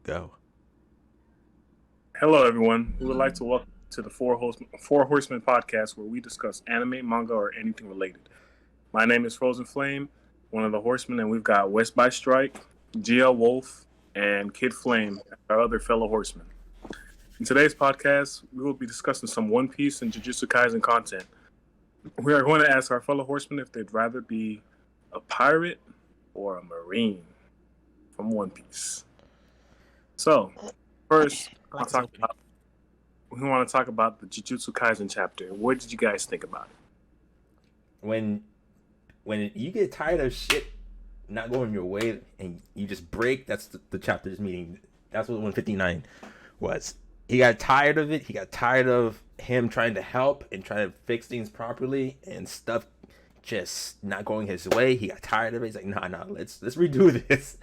Go. Hello, everyone. We would like to welcome to the Four Horsemen podcast, where we discuss anime, manga, or anything related. My name is Frozen Flame, one of the horsemen, and we've got West by Strike, GL Wolf, and Kid Flame, our other fellow horsemen. In today's podcast, we will be discussing some One Piece and Jujutsu Kaisen content. We are going to ask our fellow horsemen if they'd rather be a pirate or a marine from One Piece. So, first, we want to talk about the Jujutsu Kaisen chapter. What did you guys think about it? When you get tired of shit not going your way and you just break, that's the chapter's meaning. That's what 159 was. He got tired of it. He got tired of him trying to help and trying to fix things properly and stuff just not going his way. He got tired of it. He's like, nah, let's redo this.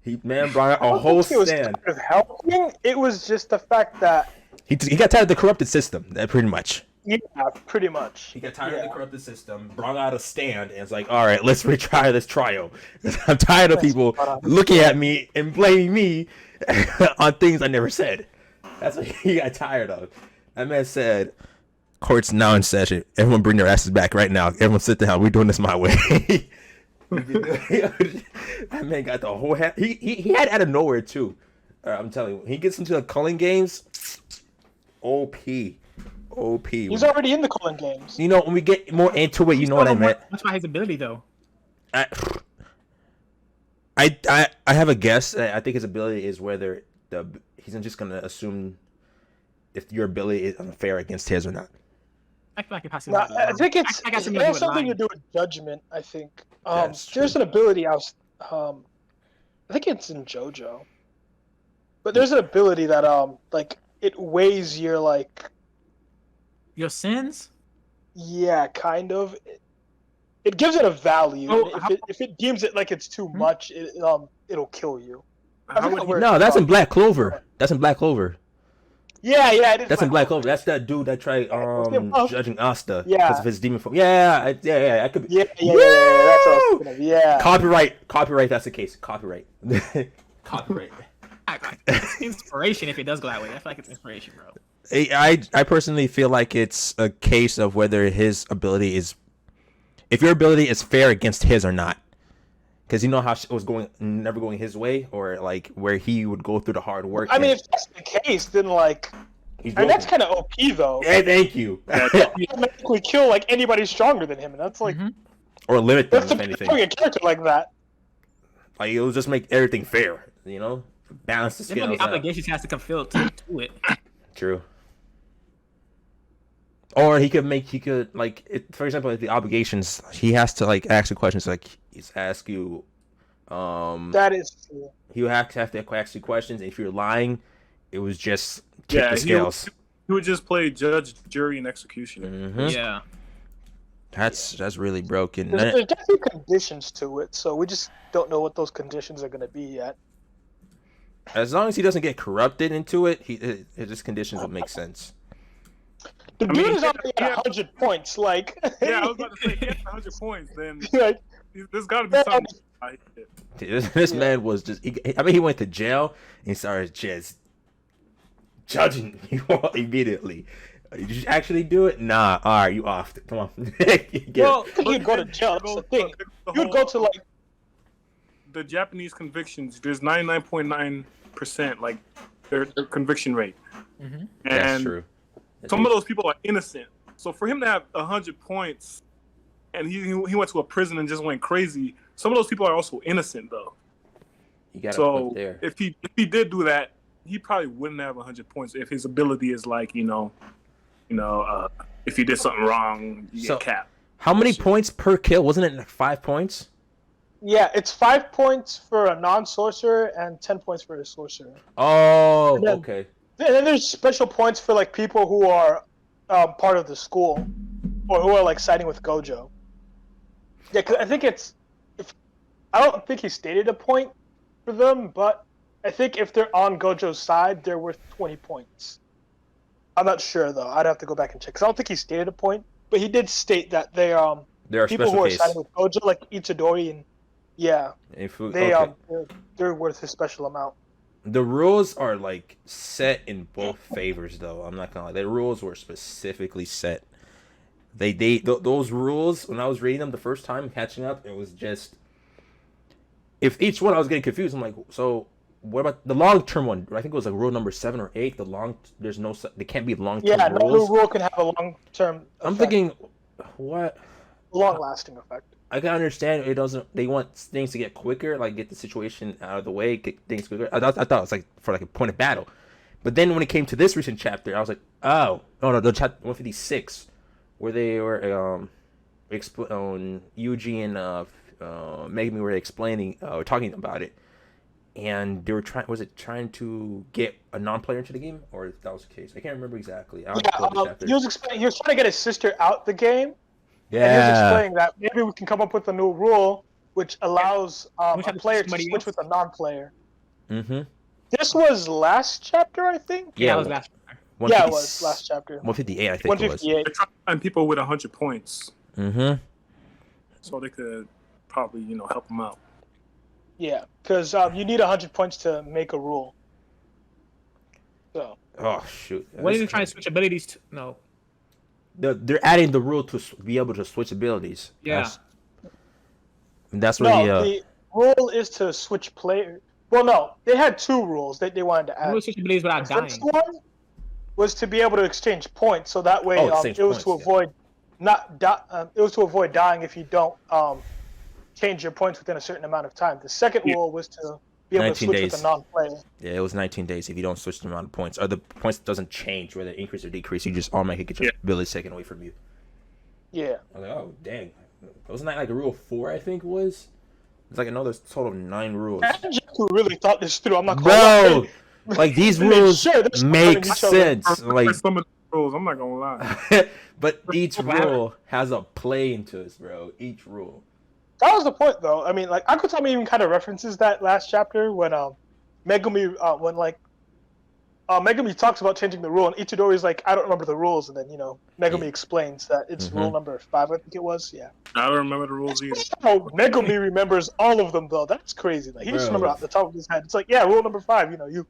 He brought out a whole stand. It was helping. It was just the fact that he got tired of the corrupted system. That pretty much. Yeah, pretty much. He got tired of the corrupted system, brought out a stand, and it's like, all right, let's retry this trial. I'm tired of people looking at me and blaming me on things I never said. That's what he got tired of. That man said, "Court's now in session. Everyone bring their asses back right now. Everyone sit down. We're doing this my way." That man got the whole head. He had out of nowhere too. I'm telling you, he gets into the culling games. OP. He's already in the culling games. You know, when we get more into it, you know what I meant. That's why his ability, though. I have a guess. I think his ability is whether he's just gonna assume if your ability is unfair against his or not. I feel like it has I think it has something to do with judgment. I think there's an ability I think it's in Jojo, but there's an ability that like it weighs your sins. Yeah, kind of. It gives it a value. If it deems it like it's too much, it'll kill you. No, that's in Black Clover. That's in Black Clover. Yeah. That's in Black Clover. That's that dude that tried judging Asta because of his demon form. Yeah. I could be. Yeah. That's what I was thinking of. Yeah. Copyright. That's the case. Copyright. It's inspiration if it does go that way. I feel like it's inspiration, bro. I personally feel like it's a case of whether his ability is, if your ability is fair against his or not. Because you know how it was never going his way, or like where he would go through the hard work. I mean, if that's the case, then that's kind of OP though. Yeah, thank you. You automatically kill like anybody stronger than him, and that's like, or limit them if anything. A character like that, like it'll just make everything fair, you know, balance the scales. The obligations has to come filled to it. True. Or he could for example, like the obligations, he has to like ask the questions, like he's ask you. That is true. He would have to ask you questions. And if you're lying, it was just tip the scales. He would just play judge, jury, and executioner. Mm-hmm. Yeah. That's really broken. There's definitely conditions to it, so we just don't know what those conditions are going to be yet. As long as he doesn't get corrupted into it, his conditions would make sense. The dude is already at 100 points, like... Yeah, I was about to say, he has 100 points, then there's got to be something. This man was just... he went to jail, and he started just judging you immediately. Did you actually do it? Nah, alright, you off. Come on. Well, you'd go to jail, that's the thing. You'd go to, like... The Japanese convictions, there's 99.9%, like, their conviction rate. Mm-hmm. That's true. Some of those people are innocent. So for him to have 100 points and he went to a prison and just went crazy, some of those people are also innocent though. So if he did do that, he probably wouldn't have 100 points if his ability is like, if he did something wrong, you get capped. How many points per kill? Wasn't it like 5 points? Yeah, it's 5 points for a non-sorcerer and 10 points for a sorcerer. Oh, okay. And then there's special points for like people who are part of the school, or who are like siding with Gojo. Yeah, cause I think I don't think he stated a point for them, but I think if they're on Gojo's side, they're worth 20 points. I'm not sure though. I'd have to go back and check because I don't think he stated a point, but he did state that there are people who are siding with Gojo, like Itadori, and they're worth a special amount. The rules are like set in both favors, though. I'm not gonna lie. The rules were specifically set. Those rules when I was reading them the first time, catching up, it was just if each one I was getting confused. I'm like, so what about the long term one? I think it was like rule number 7 or 8. There's no, they can't be long term Yeah, rules. no rule can have a long term. I'm thinking, what? Long lasting effect. I can understand it doesn't. They want things to get quicker, like get the situation out of the way, get things quicker. I thought it was like for like a point of battle, but then when it came to this recent chapter, I was like, oh no, the chapter 156, where they were Yuji and Megumi were explaining, talking about it, and they were trying to get a non-player into the game, or if that was the case, I can't remember exactly. He was trying to get his sister out the game. Yeah. And he was explaining that maybe we can come up with a new rule which allows a player to switch with a non-player. Mm-hmm. This was last chapter, I think. Yeah, it was last chapter. Yeah, it was last chapter. 158, I think 158. it was. They're trying to find people with 100 points. Mm-hmm. So they could probably, help them out. Yeah, because you need 100 points to make a rule. So. Oh shoot! What are you trying to switch abilities to? No. They're adding the rule to be able to switch abilities. Yeah. That's where the rule is to switch player. Well, no, they had 2 rules that they wanted to add. Switch abilities without The dying. first one was to be able to exchange points, so that way it was to avoid it was to avoid dying if you don't change your points within a certain amount of time. The second rule was to be able to switch with a non-player. Yeah, it was 19 days if you don't switch the amount of points. Or the points doesn't change, whether increase or decrease. You just automatically get your abilities taken away from you. Yeah. I was like, oh, dang. Wasn't that like rule 4, I think it was? It's like another total of 9 rules. Who really thought this through? I'm not gonna lie. Like these rules make sense. Like some of the rules, I'm not gonna lie. But each rule has a play into it, bro. Each rule. That was the point, though. I mean, like, Akutami even kind of references that last chapter when Megumi talks about changing the rule, and Itadori's like, I don't remember the rules, and then Megumi explains that it's rule number 5, I think it was. Yeah. I don't remember the rules either. How Megumi remembers all of them, though. That's crazy. Like, he just remembers off the top of his head. It's like, yeah, rule number 5. You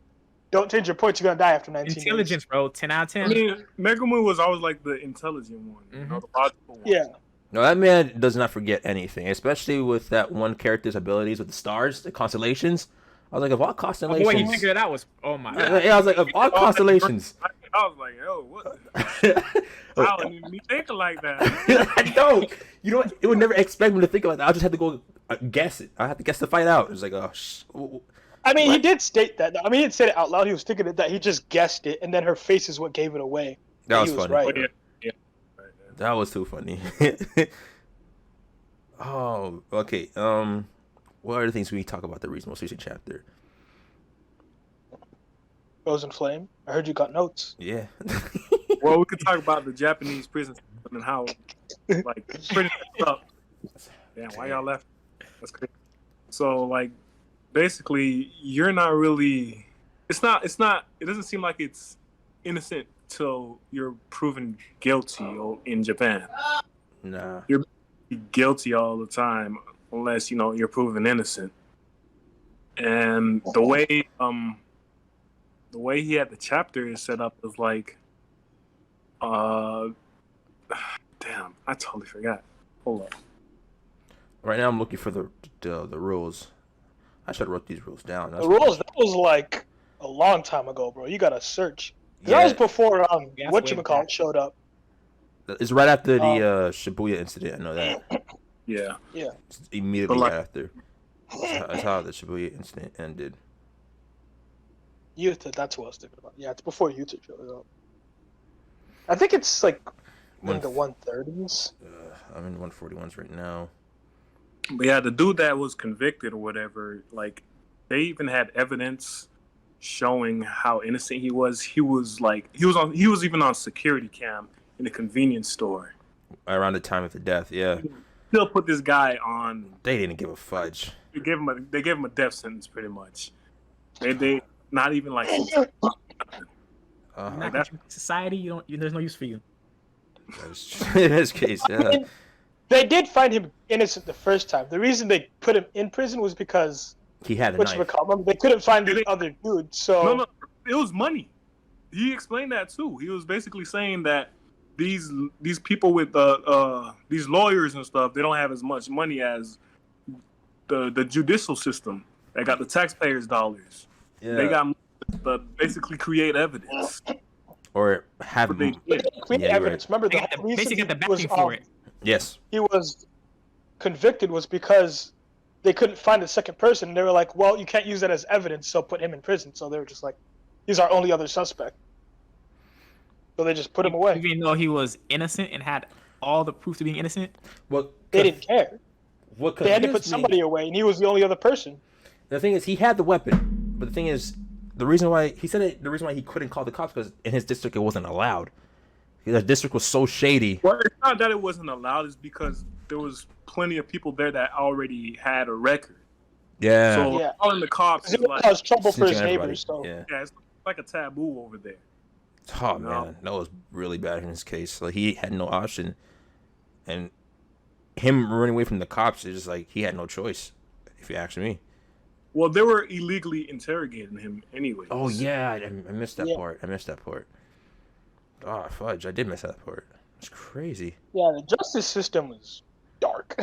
don't change your points, you're gonna die after 19 Intelligence, days. bro. 10 out of 10. I mean, Megumi was always like the intelligent one, the logical one. Yeah. No, that man does not forget anything, especially with that one character's abilities with the stars, the constellations. I was like, of all constellations. The way he figured it out was, oh my god. Yeah, I was like, of all constellations. I was like, yo, what? I didn't even think like that. I don't. You know what? It would never expect me to think about that. I just had to go guess it. I had to guess the fight out. It was like, oh, I mean, he did state that. I mean, he didn't say it out loud. He was thinking that he just guessed it, and then her face is what gave it away. That was funny. Right. Yeah. That was too funny. Oh, okay. What are the things we talk about the most recent chapter? Frozen Flame. I heard you got notes. Yeah. Well, we could talk about the Japanese prison system and how, like, pretty up. Damn, why y'all left? That's crazy. So, like, basically, you're not really. It doesn't seem like it's innocent till you're proven guilty in Japan. Nah. You're guilty all the time unless you're proven innocent. And the way he had the chapter is set up is like, damn, I totally forgot. Hold on. Right now, I'm looking for the rules. I should have wrote these rules down. The rules, that was like a long time ago, bro. You gotta search. Yeah. That was before whatchamacallit showed up. It's right after the Shibuya incident. I know that. Yeah. Yeah. It's immediately right after. That's how the Shibuya incident ended. Yuta, that's what I was thinking about. Yeah, it's before Yuta showed up. I think it's like in the 130s. I'm in 141s right now. But yeah, the dude that was convicted or whatever, like, they even had evidence showing how innocent he was. He was even on security cam in a convenience store Around the time of the death, yeah. Still put this guy on. They didn't give a fudge. They gave him a death sentence, pretty much. They not even like. Society, there's no use for you. In this case, yeah. They did find him innocent the first time. The reason they put him in prison was because He had a Which knife. they couldn't find the other dude, so No, it was money. He explained that too. He was basically saying that these people with these lawyers and stuff, they don't have as much money as the judicial system. They got the taxpayers' dollars. Yeah. They got money to basically create evidence. Or have What they did. create Yeah, you're evidence. Remember, They the got the, whole reason basically got the he was, backing for it. Yes. he was convicted was because they couldn't find a second person. They were like, well, you can't use that as evidence, so put him in prison. So they were just like, he's our only other suspect. So they just put him away. Even though he was innocent and had all the proof to being innocent. Well, They didn't care. What They had to put confused me- somebody away, and he was the only other person. The thing is, he had the weapon, but the thing is, the reason why he said it, the reason why he couldn't call the cops because in his district it wasn't allowed. The district was so shady. Well, it's not that it wasn't allowed. It's because there was plenty of people there that already had a record. Yeah. So Yeah. calling the cops Because is it like, caused trouble for Snitching his on everybody. neighbors. So Yeah. yeah, it's like a taboo over there. Oh No. man, that was really bad in his case. Like he had no option, and him running away from the cops is just like he had no choice. If you ask me. Well, they were illegally interrogating him anyway. Oh yeah, I missed that Yeah. part. I missed that part. Oh fudge, I did miss that part. It's crazy. yeah, the justice system was dark.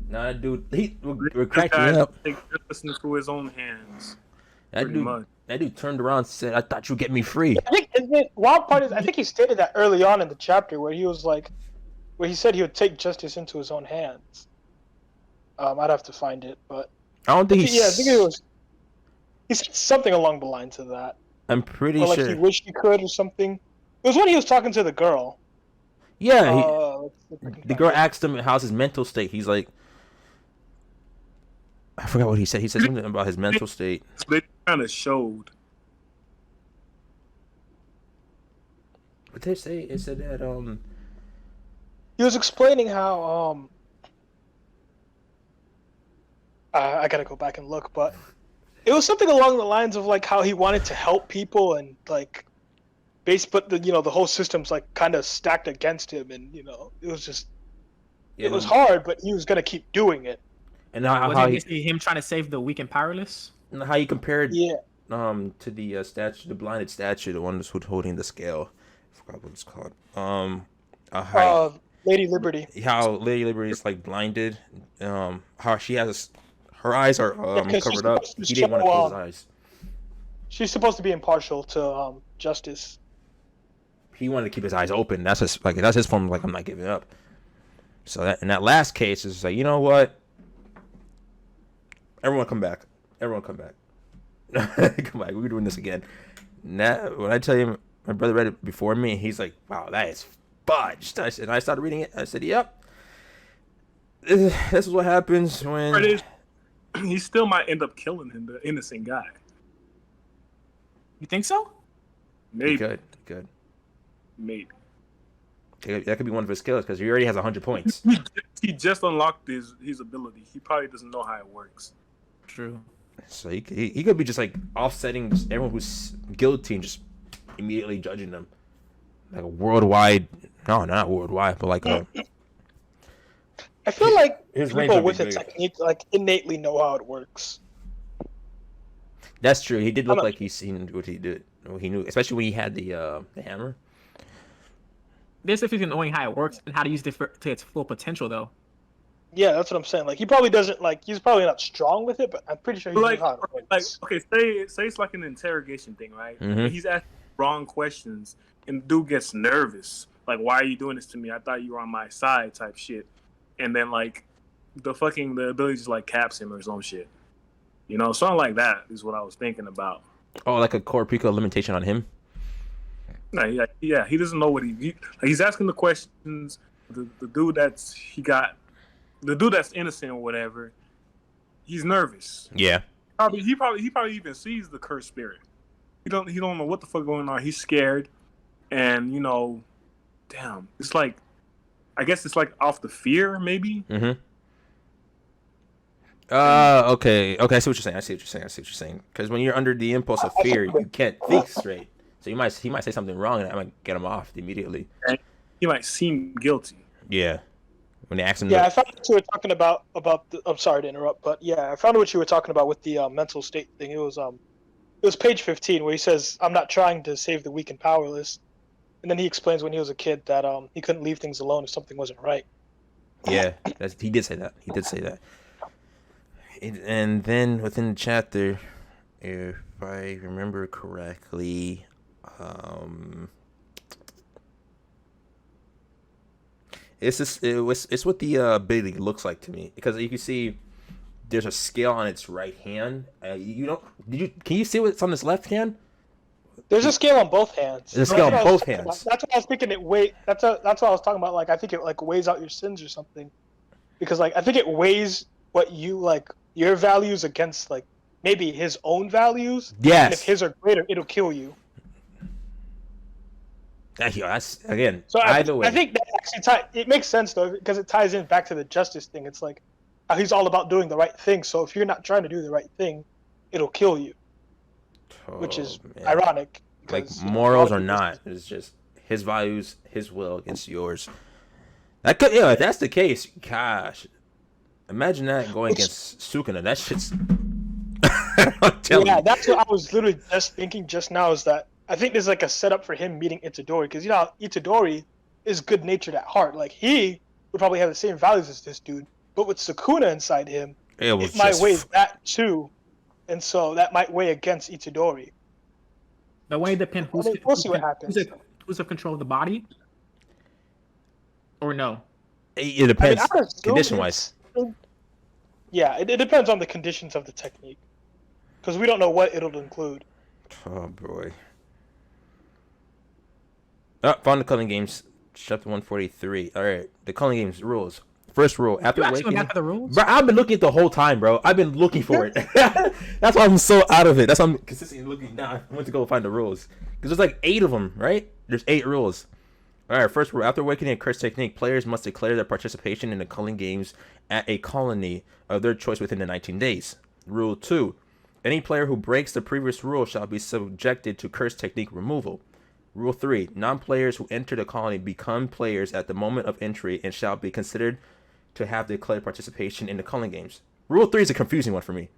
Nah, dude, we're This cracking guy up. take justice into his own hands. That Pretty dude, much. that dude turned around and said, "I thought you'd get me free." I think the wild part is I think he stated that early on in the chapter where he was like, where he said he would take justice into his own hands. I'd have to find it, but I don't think I think it was. He said something along the lines of that, I'm pretty or like sure. he wished he could, or something. It was when he was talking to the girl. Yeah, Let's see if I can the find girl it. asked him how's his mental state. He's like, I forgot what he said. He said something about his mental state. They kind of showed. What did they say? It said that He was explaining how I gotta go back and look, but it was something along the lines of like how he wanted to help people and like but the whole system's like kind of stacked against him, and it was just yeah, it was hard, but he was gonna keep doing it. and how Wasn't he, it basically him trying to save the weak and powerless? how he compared Yeah, to the statue, the blinded statue, the one that's holding the scale. I forgot what it's called. How Lady Liberty. Lady Liberty is like blinded. How she has her eyes are 'cause she's covered up. supposed to He didn't want to show, close his eyes. She's supposed to be impartial to justice. He wanted to keep his eyes open. That's his form of like, I'm not giving up. So that in that last case is like, you know what? Everyone come back. Everyone come back. Come back. We're doing this again. Now, when I tell you, my brother read it before me. He's like, wow, that is fudge. And I started reading it. I said, yep. This is what happens when. Part is, he still might end up killing him, the innocent guy. You think so? Maybe. Good. Maybe. That could be one of his skills because he already has 100 points. He just unlocked his ability. He probably doesn't know how it works. True. So he could be just like offsetting just everyone who's guilty and just immediately judging them. Like a worldwide, no, not worldwide, but like a. I feel like His range people would be with a big. technique like innately know how it works. That's true. He did look I'm not- like he's seen what he did. He knew, especially when he had the hammer. There's a difference in knowing how it works and how to use it to its full potential, though. Yeah, that's what I'm saying. Like he probably doesn't he's probably not strong with it, but I'm pretty sure he knows how it works. Okay, say it's like an interrogation thing, right? Mhm. He's asking wrong questions, and the dude gets nervous. Like, why are you doing this to me? I thought you were on my side, type shit. And then like, the ability just like caps him or some shit. Something like that is what I was thinking about. Oh, like a core Pico limitation on him. No, yeah, he doesn't know what he's asking the questions. The dude the dude that's innocent or whatever, he's nervous. Yeah. He probably even sees the cursed spirit. He don't know what the fuck going on. He's scared, and damn, it's like, I guess it's like off the fear maybe. Mm-hmm. Okay. I see what you're saying. Because when you're under the impulse of fear, you can't think straight. So he might say something wrong, and that might get him off immediately. And he might seem guilty. Yeah. when they asked him. Yeah, I found what you were talking about the. I'm sorry to interrupt, but yeah, I found what you were talking about with the mental state thing. It was page 15 where he says, "I'm not trying to save the weak and powerless," and then he explains when he was a kid that he couldn't leave things alone if something wasn't right. Yeah, he did say that. He did say that. And then within the chapter, if I remember correctly, it's what the ability looks like to me, because you can see there's a scale on its right hand. Can you see what's on its left hand? There's a scale on both hands. There's a scale on both hands. That's what I was thinking. That's what I was talking about. Like, I think it like weighs out your sins or something, because like I think it weighs what you like your values against like maybe his own values. Yes. And if his are greater, it'll kill you. That's again. So either way, I think that actually it makes sense though, because it ties in back to the justice thing. It's like he's all about doing the right thing. So if you're not trying to do the right thing, it'll kill you. Which is ironic. Like morals or not, it's just his values, his will against yours. That could, if that's the case, gosh, imagine that going against Sukana. That shit's. That's what I was literally just thinking just now. Is that I think there's like a setup for him meeting Itadori, because you know Itadori is good natured at heart. Like he would probably have the same values as this dude, but with Sukuna inside him, it might weigh that too. And so that might weigh against Itadori. The way depends. We'll see what happens. Who's in control of the body? Or no? It depends, condition-wise. Yeah, it depends on the conditions of the technique. Because we don't know what it'll include. Oh, boy. Found the Culling Games, chapter 143. All right, the Culling Games rules. First rule, after awakening. Back to the rules? Bro, I've been looking the whole time, bro. I've been looking for it. That's why I'm so out of it. That's why I'm consistently looking now. I went to go find the rules. Because there's like 8 of them, right? There's 8 rules. All right, first rule. After awakening a curse technique, players must declare their participation in the Culling Games at a colony of their choice within the 19 days. Rule 2. Any player who breaks the previous rule shall be subjected to curse technique removal. Rule 3. Non-players who enter the colony become players at the moment of entry and shall be considered to have declared participation in the Culling Games. Rule 3 is a confusing one for me,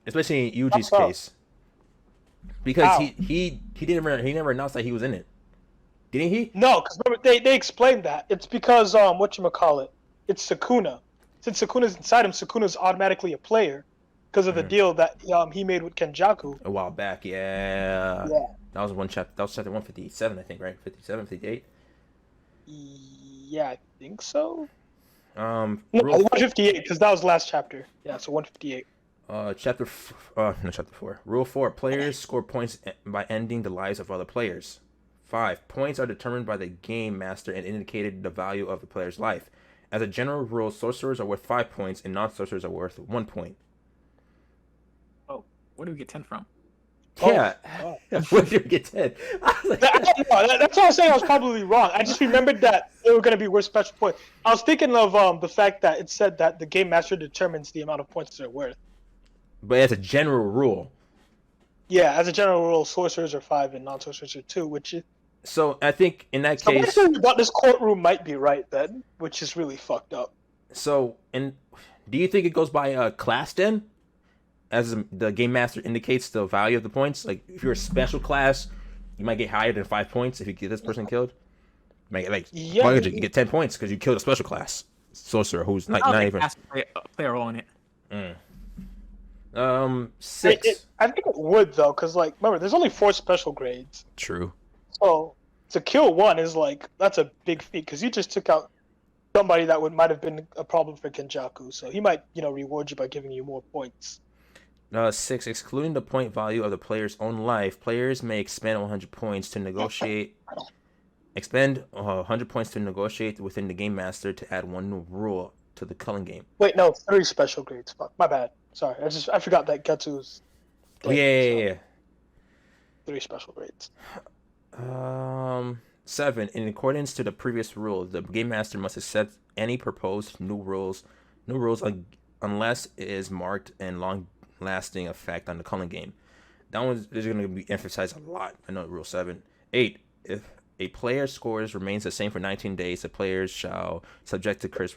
especially in Yuji's case, because he never announced that he was in it, didn't he? No, because they explained that it's because whatchamacallit, it's Sukuna. Since Sukuna's inside him, Sukuna's automatically a player because of the deal that he made with Kenjaku a while back. Yeah. That was one chapter. That was chapter 157, I think, right? 57, 58. Yeah, I think so. No, 158, because that was the last chapter. Yeah, so 158. Chapter 4. Rule 4. Players score points by ending the lives of other players. 5. Points are determined by the game master and indicated the value of the player's life. As a general rule, sorcerers are worth 5 points and non-sorcerers are worth 1 point. Oh, where do we get 10 from? Yeah. Where did we get 10? I don't know. That's what I was saying. I was probably wrong. I just remembered that they were going to be worth special points. I was thinking of the fact that it said that the game master determines the amount of points they're worth. But as a general rule. Yeah, as a general rule, sorcerers are 5 and non-sorcerers are 2, which is... So I think in that case... But this courtroom might be right then, which is really fucked up. So, and do you think it goes by class then? As the game master indicates the value of the points? Like, if you're a special class, you might get higher than 5 points if you get this person killed. You get 10 points because you killed a special class sorcerer who's not even... play a role in it. 6. I think it would, though, because, like, remember, there's only 4 special grades. True. So, to kill one is, like, that's a big feat, because you just took out somebody that might have been a problem for Kenjaku. So he might, reward you by giving you more points. 6. Excluding the point value of the player's own life, players may expend 100 points to negotiate. Expend 100 points to negotiate within the game master to add 1 new rule to the Culling Game. Wait, no, 3 special grades. Fuck, my bad. Sorry, I forgot that Getsu's. Yeah. 3 special grades. 7. In accordance to the previous rule, the game master must accept any proposed new rules unless it is marked and long-lasting effect on the Culling Game. That one is going to be emphasized a lot. I know rule 7. 8. a player's scores remains the same for 19 days, the players shall subject to curse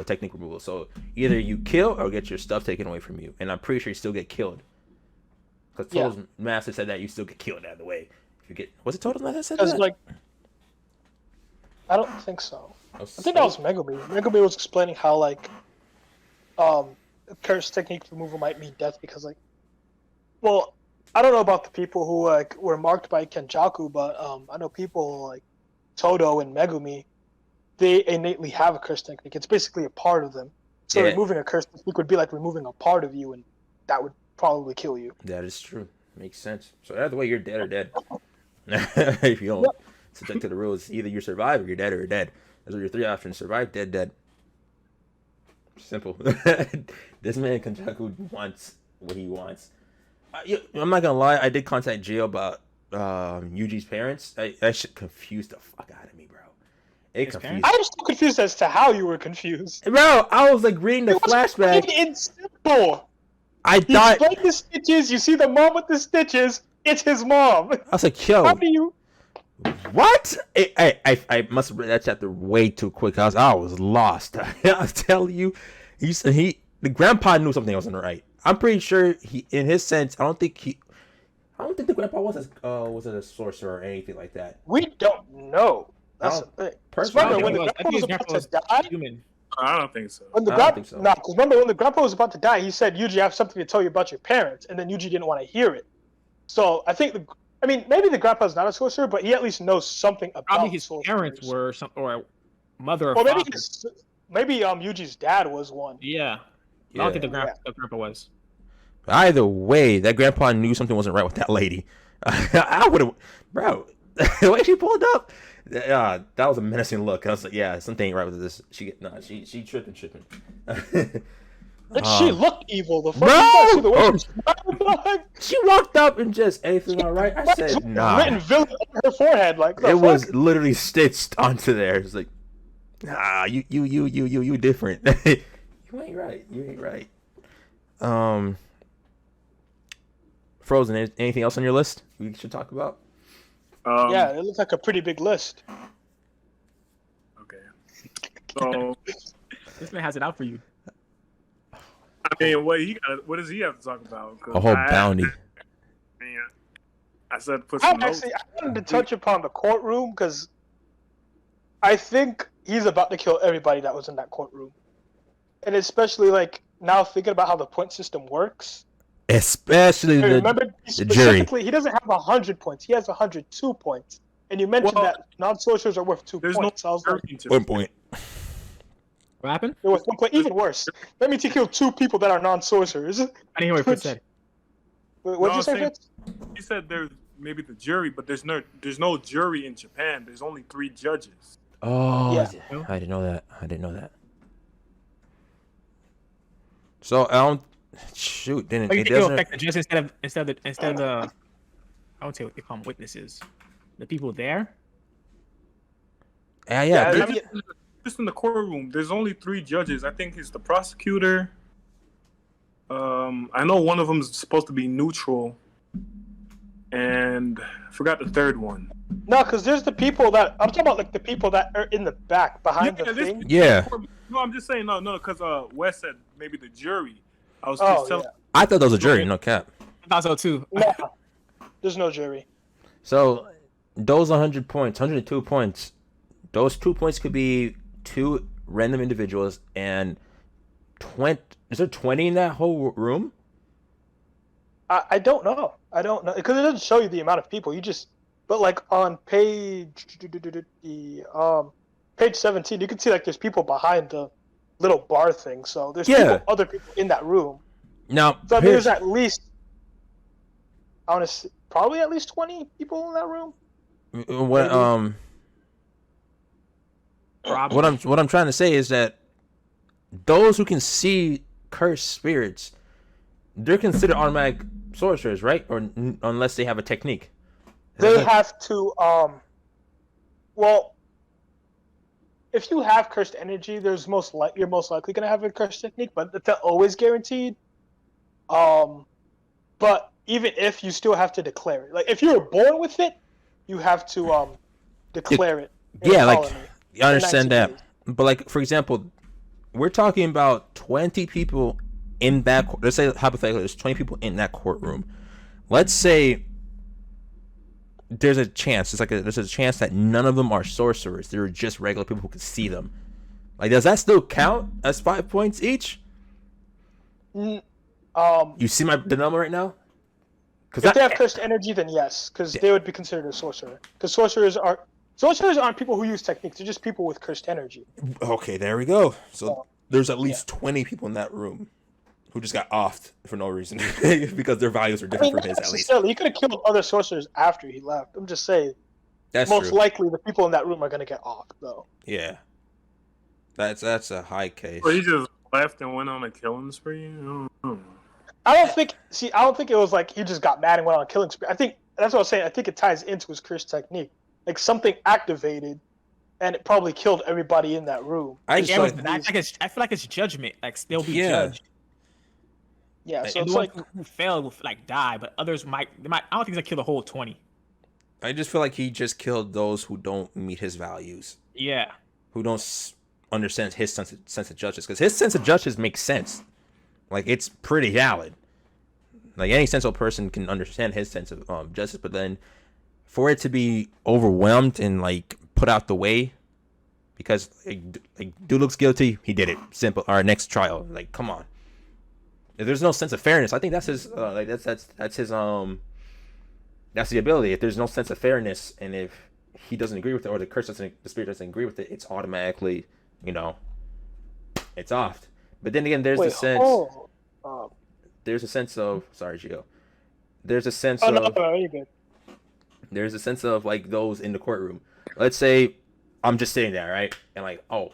technique removal. So either you kill or get your stuff taken away from you. And I'm pretty sure you still get killed. Because Total's master said that you still get killed out of the way. If you get, was it Total's master that said that? Like, I don't think so. I think that was Megumi. Megumi was explaining how like curse technique removal might mean death because like, well, I don't know about the people who like were marked by Kenjaku, but I know people like Todo and Megumi, they innately have a curse technique. It's basically a part of them. So removing a curse technique would be like removing a part of you, and that would probably kill you. That is true. Makes sense. So either way, you're dead or dead. If you don't subject to the rules, either you survive or you're dead or you're dead. Those are your three options: survive, dead, dead. Simple. This man Kenjaku wants what he wants. I'm not gonna lie. I did contact Gio about Yuji's parents. That shit confused the fuck out of me, bro. It confused. I'm still confused as to how you were confused, bro. I was like reading the flashback. It's simple. I thought like the stitches. You see the mom with the stitches. It's his mom. I was like, yo. How do you? What? I must have read that chapter way too quick. I was lost. I tell you, the grandpa knew something wasn't right. I'm pretty sure in his sense, I don't think the grandpa was a sorcerer or anything like that. We don't know. That's the thing. Remember when the grandpa was about to die? I don't think so. Because remember when the grandpa was about to die, he said, "Yuji, I have something to tell you about your parents," and then Yuji didn't want to hear it. So I think maybe the grandpa's not a sorcerer, but he at least knows something about. Probably his parents were or a mother or father. Maybe Yuji's dad was one. Yeah. I don't think the grandpa was. Either way, that grandpa knew something wasn't right with that lady. I would have, bro. The way she pulled up, that was a menacing look. I was like, yeah, something ain't right with this. She tripping. Like she looked evil. The first she walked up and just everything all right. I said, nah. Written villain on her forehead, like it was literally stitched onto there. It's like, nah, you different. You ain't right. Frozen. Anything else on your list we should talk about? Yeah, it looks like a pretty big list. Okay. So this man has it out for you. I mean, what does he have to talk about? A whole bounty. I said put I some notes. wanted to touch upon the courtroom because I think he's about to kill everybody that was in that courtroom, and especially like now thinking about how the point system works. Especially the jury. He doesn't have 100 points. He has 102 points. And you mentioned that non-sorcerers are worth 2 points. No 1 point. What happened? They're worth 1 point. Even worse. That means he killed 2 people that are non-sorcerers. I didn't hear what Fritz said. What did you say, Fritz? He said there's maybe the jury, but there's no jury in Japan. There's only 3 judges. Oh, yeah. I didn't know that. So I don't. Shoot, didn't it doesn't affect the judges instead of the I would say what they call them witnesses, the people there. Yeah. Just in the courtroom, there's only 3 judges. I think it's the prosecutor. I know one of them is supposed to be neutral, and I forgot the third one. No, because there's the people that I'm talking about, like the people that are in the back behind the thing. Yeah. No, I'm just saying no, because Wes said maybe the jury. I was just telling. Yeah. I thought that was a jury, no cap. I thought so too. No, there's no jury. So those 100 points, 102 points, those 2 points could be 2 random individuals, and 20. Is there 20 in that whole room? I don't know. Because it doesn't show you the amount of people. But like on page 17, you can see like there's people behind the little bar thing. So there's other people in that room. Now, so there's at least, I want to say, probably at least 20 people in that room. What I'm trying to say is that those who can see cursed spirits, they're considered automatic sorcerers, right? Or unless they have a technique. They have to. Well, if you have cursed energy, you're most likely going to have a cursed technique, but it's not always guaranteed. But even if you still have to declare it, like if you were born with it, you have to declare it. in Yeah, a like colony I understand in 90 that, days. but like for example, we're talking about 20 people in that. Let's say hypothetically, there's 20 people in that courtroom. Let's say there's a chance. There's a chance that none of them are sorcerers. They're just regular people who can see them. Like, does that still count as 5 points each? You see the number right now? If they have cursed energy, then yes, because they would be considered a sorcerer. Because sorcerers aren't people who use techniques; they're just people with cursed energy. Okay, there we go. So there's at least 20 people in that room who just got offed for no reason because their values are different from his. At least he could have killed other sorcerers after he left. I'm just saying. That's most true. likely the people in that room are going to get offed, though. Yeah, that's a high case. Well, he just left and went on a killing spree. I don't think it was like he just got mad and went on a killing spree. I think that's what I was saying. I think it ties into his cursed technique. Like something activated, and it probably killed everybody in that room. I feel like it's judgment. Like they'll be judged. Yeah, so and it's like who failed will like die, but others might. I don't think he's gonna kill the whole 20. I just feel like he just killed those who don't meet his values. Yeah. Who don't understand his sense of justice, because his sense of justice makes sense. Like, it's pretty valid. Like, any sensible person can understand his sense of justice, but then for it to be overwhelmed and like put out the way because like dude looks guilty, he did it. Simple. Our next trial. Like, come on. If there's no sense of fairness, I think that's his. That's his. That's the ability. If there's no sense of fairness, and if he doesn't agree with it, or the spirit doesn't agree with it, it's automatically, it's off. But then again, there's the sense. There's a sense of Gio. There's a sense of. No, you're good. There's a sense of like those in the courtroom. Let's say I'm just sitting there, right, and like, oh,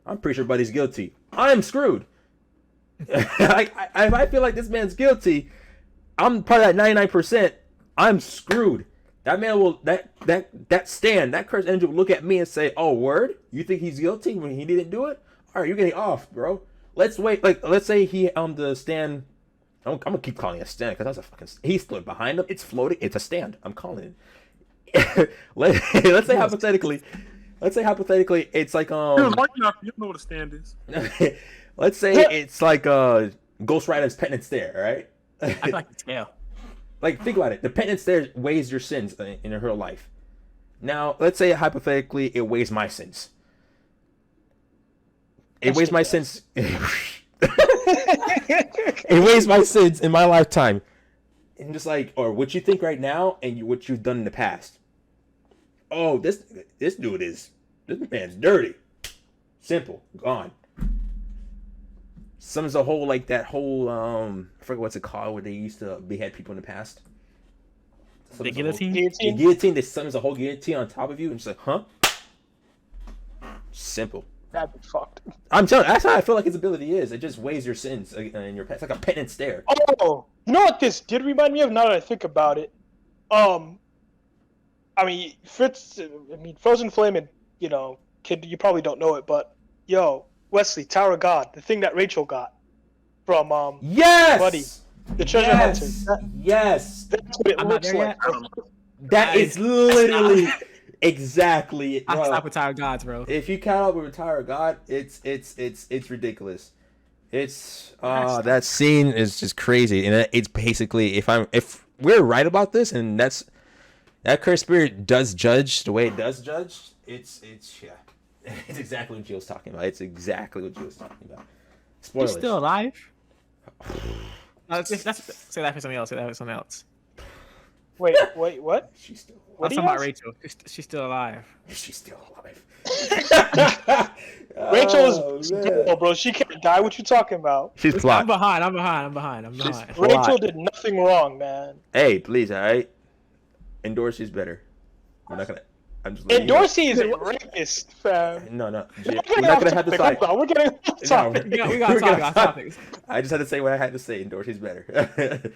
I'm pretty sure Buddy's guilty. I'm screwed. Like, if I feel like this man's guilty, I'm part of that 99%. I'm screwed. That man will that cursed energy will look at me and say, "Oh, word? You think he's guilty when he didn't do it? All right, you're getting off, bro. Let's wait. Like, let's say he the stand. I'm gonna keep calling it a stand because that's a fucking. He stood behind him. It's floating. It's a stand. I'm calling it. Let's say hypothetically. It's like You don't know what a stand is. Let's say it's like Ghost Rider's penance stare, right? I feel like it's tail. Like, think about it. The penance stare weighs your sins in her life. Now, let's say hypothetically it weighs my sins. It weighs my sins. It weighs my sins in my lifetime. And just like, or what you think right now and what you've done in the past. Oh, this man's dirty. Simple. Gone. Sums the whole, like, that whole, I forget what's it called, where they used to behead people in the past. The guillotine? The guillotine, that sums the whole guillotine on top of you, and just like, huh? Simple. That'd be fucked. I'm telling you, that's how I feel like his ability is. It just weighs your sins in your past. It's like a penance stare. Oh, you know what this did remind me of now that I think about it? I mean, Frozen Flame and, kid, you probably don't know it, but, Wesley, Tower of God, the thing that Rachel got from yes! Buddy, the treasure hunter. Yes. That's what it looks like. That is literally exactly it, bro. I stop with Tower of Gods, bro. If you count up with Tower of God, it's ridiculous. It's that scene is just crazy, and it's basically if we're right about this, and that cursed spirit does judge the way it does judge. It's yeah. It's exactly what Gio's talking about. Spoilers. He's still alive? Say that for something else. Wait, what? She's still alive. What I'm talking about Rachel. She's still alive. She's still alive. Rachel is good, bro. She can't die. What you talking about? She's plot. I'm behind. Rachel did nothing wrong, man. Hey, please, all right? Endorse's better. We're not gonna. I'm just. Endorsey is a rapist, fam. No. We're not gonna have to side. We're getting off topic. We gotta talk about topics. I just had to say what I had to say. Endorse's better.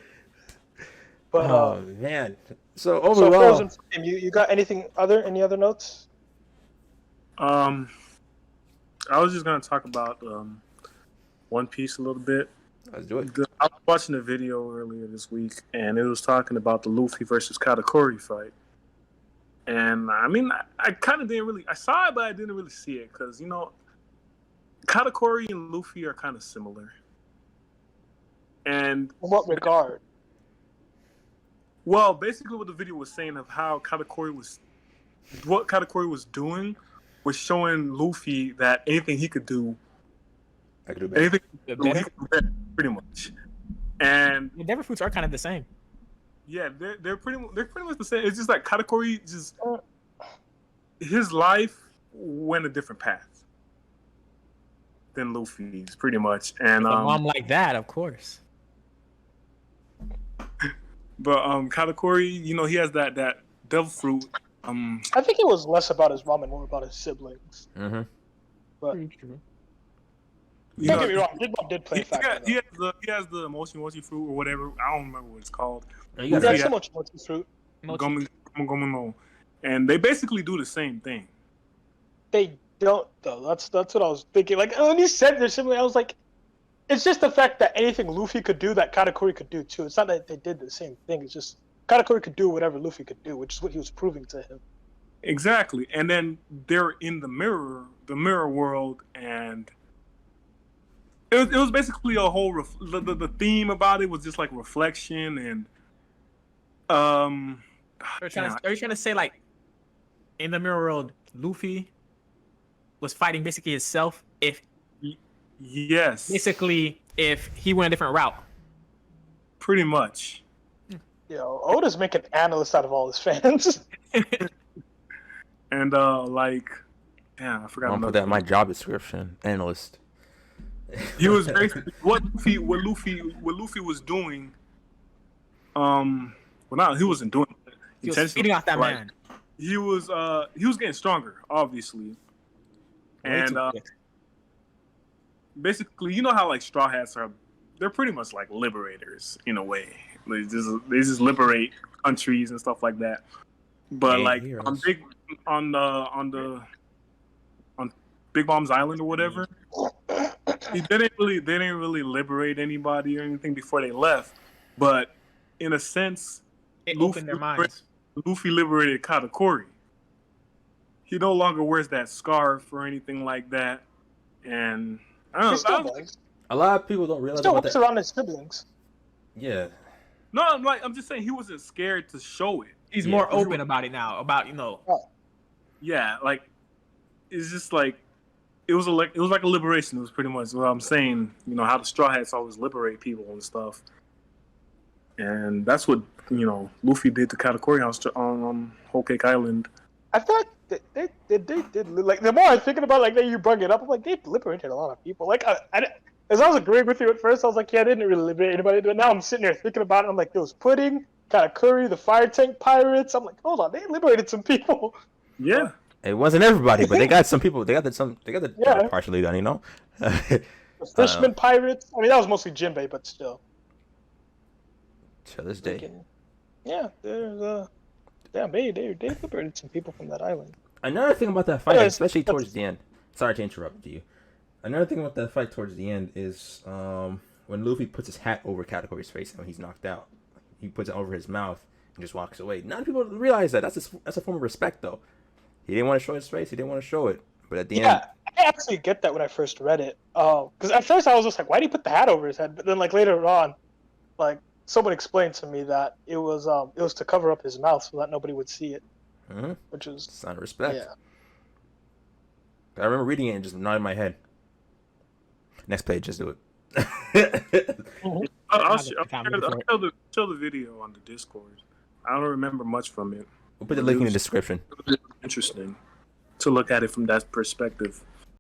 But, oh man. So overall, you got any other notes? I was just gonna talk about One Piece a little bit. Let's do it. I was watching a video earlier this week, and it was talking about the Luffy versus Katakuri fight. And I mean, I kind of didn't really. I saw it, but I didn't really see it because Katakuri and Luffy are kind of similar. And In what regard? well, basically, what the video was saying of how what Katakuri was doing was showing Luffy that anything he could do, I could do better. anything The he could do, he better? could do better, pretty much. And The devil fruits are kind of the same. yeah, they're pretty much the same. It's just like Katakuri his life went a different path than Luffy's, pretty much. And A mom like that, of course. but Katakuri, he has that devil fruit. I think it was less about his mom and more about his siblings. Mm-hmm. But Pretty true. don't get me wrong, Big Mom did play a factor. He has the mochi fruit or whatever. I don't remember what it's called. You Yeah, gotta, so much mochi fruit. Gomu no. And they basically do the same thing. They don't though. That's what I was thinking. Like when you said they're similar, I was like, it's just the fact that anything Luffy could do, that Katakuri could do too. It's not that they did the same thing. It's just Katakuri could do whatever Luffy could do, which is what he was proving to him. Exactly. And then they're in the mirror world, and it was basically a whole the theme about it was just like reflection and Are you trying to say like in the mirror world, Luffy was fighting basically himself if yes, if he went a different route? pretty much. Yo, Oda's making analysts out of all his fans. And I forgot. I'll put that in my job description. Analyst. He was basically what Luffy was doing. He wasn't doing it He was intentionally, feeding off that right? man. He was getting stronger, obviously, Way and too quick. basically, you know how like Straw Hats they're pretty much like liberators in a way. They just liberate countries and stuff like that. But Yeah, like heroes. on Big Mom's Island or whatever, they didn't really liberate anybody or anything before they left. But in a sense, It Luffy opened their minds. Luffy liberated Katakuri. He no longer wears that scarf or anything like that, and I He don't still know. does. A lot of people don't realize Still about walks that. around his siblings. Yeah. No, I'm just saying he wasn't scared to show it. He's Yeah. more open about it now. About Yeah, like it's just like it was like a liberation. It was pretty much what I'm saying. How the Straw Hats always liberate people and stuff, and that's what Luffy did to Katakuri on Whole Cake Island. I thought they did like the more I'm thinking about like that you brought it up, I'm like they liberated a lot of people. Like as I was agreeing with you at first, I was like, yeah, they didn't really liberate anybody. But now I'm sitting there thinking about it. I'm like, there was Pudding, Katakuri, the Fire Tank Pirates. I'm like, hold on, they liberated some people. Yeah, It wasn't everybody, but they got some people. They got the Yeah. partially done, The Fisherman Pirates. I mean, that was mostly Jinbei, but still. To this day. Yeah, there's they liberated some people from that island. Another thing about that fight, Anyways, especially that's- towards the end. Sorry to interrupt you. Another thing about that fight towards the end is when Luffy puts his hat over Katakuri's face when he's knocked out. He puts it over his mouth and just walks away. Not people realize that. That's a form of respect, though. He didn't want to show his face. He didn't want to show it. But at the end, Yeah, I actually get that when I first read it. Because at first I was just like, why do you put the hat over his head? But then like later on, like someone explained to me that it was to cover up his mouth so that nobody would see it, which was it's not respect. yeah. I remember reading it and just nodding my head. Next page, just do it. I'll Not show the time before. the video on the Discord. I don't remember much from it. We'll put the link in the description. Interesting to look at it from that perspective.